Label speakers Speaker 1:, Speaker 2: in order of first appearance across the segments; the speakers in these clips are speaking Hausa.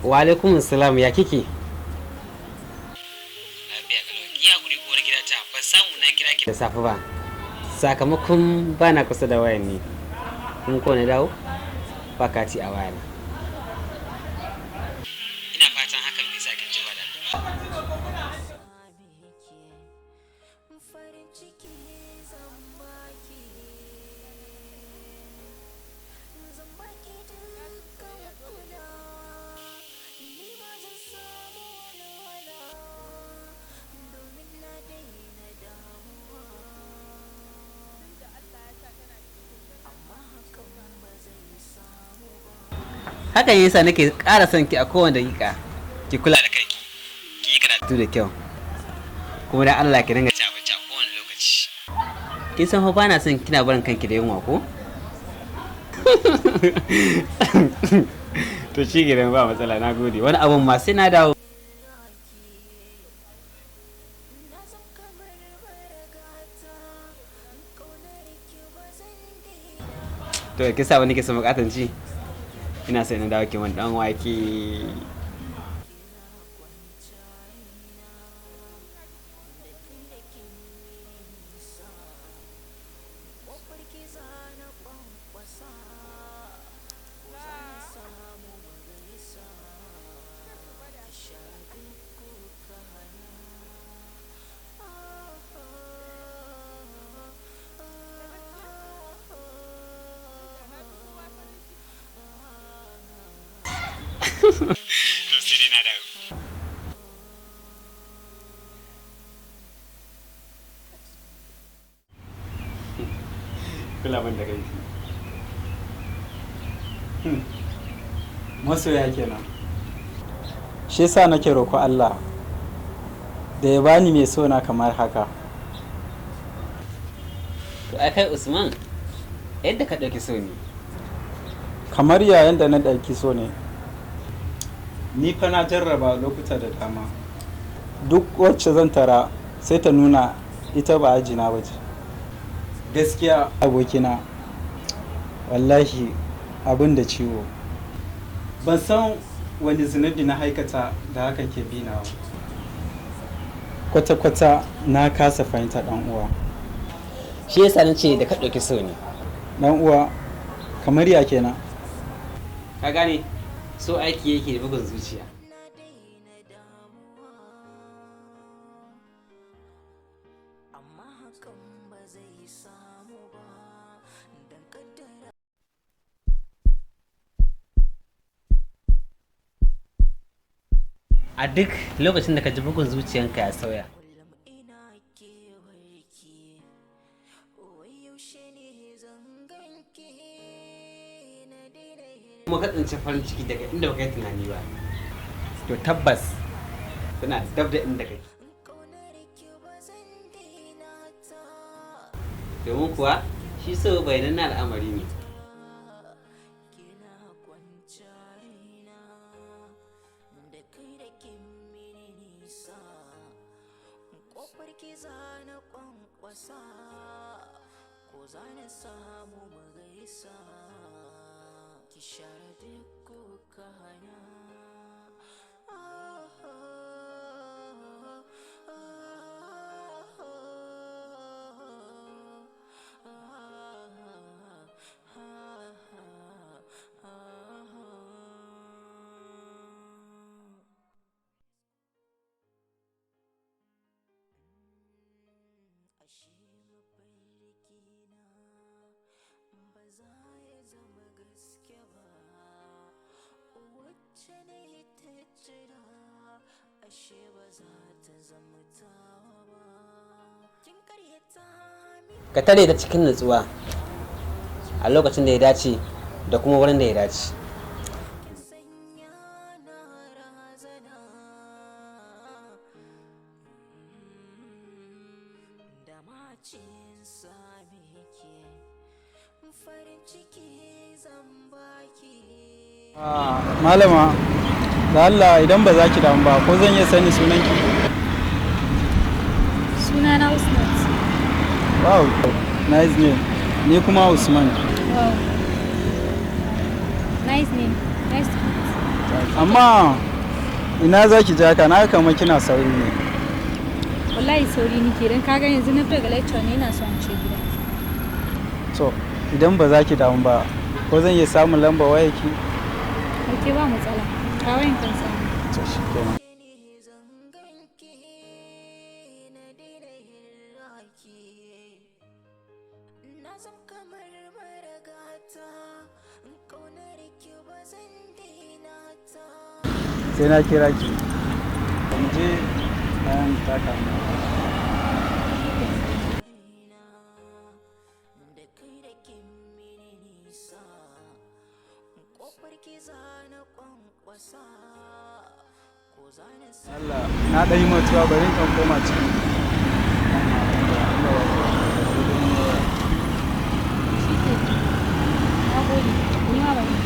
Speaker 1: Wa alaikum salam, ya kike?
Speaker 2: Lafiya kalau ya guri uwar gida ta ban samu na kira ki
Speaker 1: Da safe ba. Sakamakon bana kusa da wayan ne. Kun ko na dawo? Ba kati a wayana.
Speaker 2: ina fatan hakan bai sa kin ji ba da
Speaker 1: Hakan yasa nake ƙara son ki a kowane daƙiƙa. Ki kula da
Speaker 2: kanki ki yi karatu
Speaker 1: da kyau. Kuma da Allah ki dinga
Speaker 2: ci abinci a kowane lokaci
Speaker 1: kin san fa bana son kina barin kanki da yunwa ko? To shi gidan ba matsala, na gode. Wani abun ma sai na dawo. To kisa wani ke so bukatan ci? Ina sai na dawo ki wani dan wake.
Speaker 2: to sai dai na dawo
Speaker 1: Kula ban da kai. Masoya kenan.
Speaker 3: Shi yasa nake roƙo Allah da ya bani mai sona kamar haka.
Speaker 1: To ai kai Usman, yadda ka ɗauki so ne.
Speaker 3: Kamar yayin da na ɗauki so ne. Ni fa na jarraba lokuta da dama. Duk wacce zan tara sai ta nuna ita ba ajina ba ce. Gaskiya abokina, wallahi abin da ciwo. Ban san wani zunubi na haikata da haka ke binawa. Kwata-kwata na kasa fahimta ɗan uwa.
Speaker 1: Shi yasa na ce da ka ɗauki so ne.
Speaker 3: Ɗan uwa, kamar ya kenan.
Speaker 1: Ka gane, so aiki yake da bugun zuciya. A duk lokacin da ka ji bugun zuciyanka ya sauya, kuma ka tsinci farin ciki daga inda baka yi tunani ba, to tabbas suna dab da inda kake. Domin kuwa shi so bayanan al'amari ne. Ka tare ta cikin nutsuwa a lokacin da ya dace da kuma wurin da ya dace.
Speaker 3: Malama, da Allah idan ba za ki damu ba ko zan iya sani sunanki?
Speaker 4: Sunana Usman.
Speaker 3: Wow, nice name. Ni kuma Usman.
Speaker 4: Wow. Nice name. Nice to meet.
Speaker 3: Amma ina za ki ja ka na kama kina sauri ne.
Speaker 4: Wallahi sauri nake dan kaga yanzu na fita ga lecture ne ina son ce gida.
Speaker 3: To idan ba za ki damu ba ko zan iya samun lamba waya ki?
Speaker 4: Okay ba matsala. Ka wayan kan samu.
Speaker 3: To shikenan. Sai na kira ki. Mu je bayan taka. Allah na ɗan yi matuwa bari in koma ciki.
Speaker 4: Na gode. Ni ma ban yi.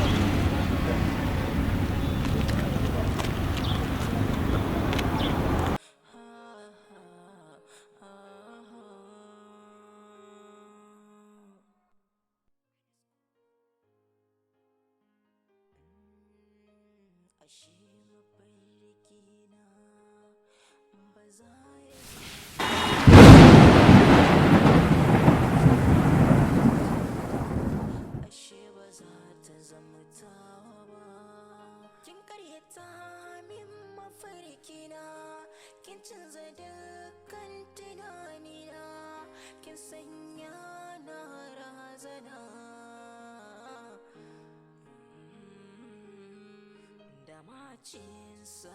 Speaker 5: Cinsa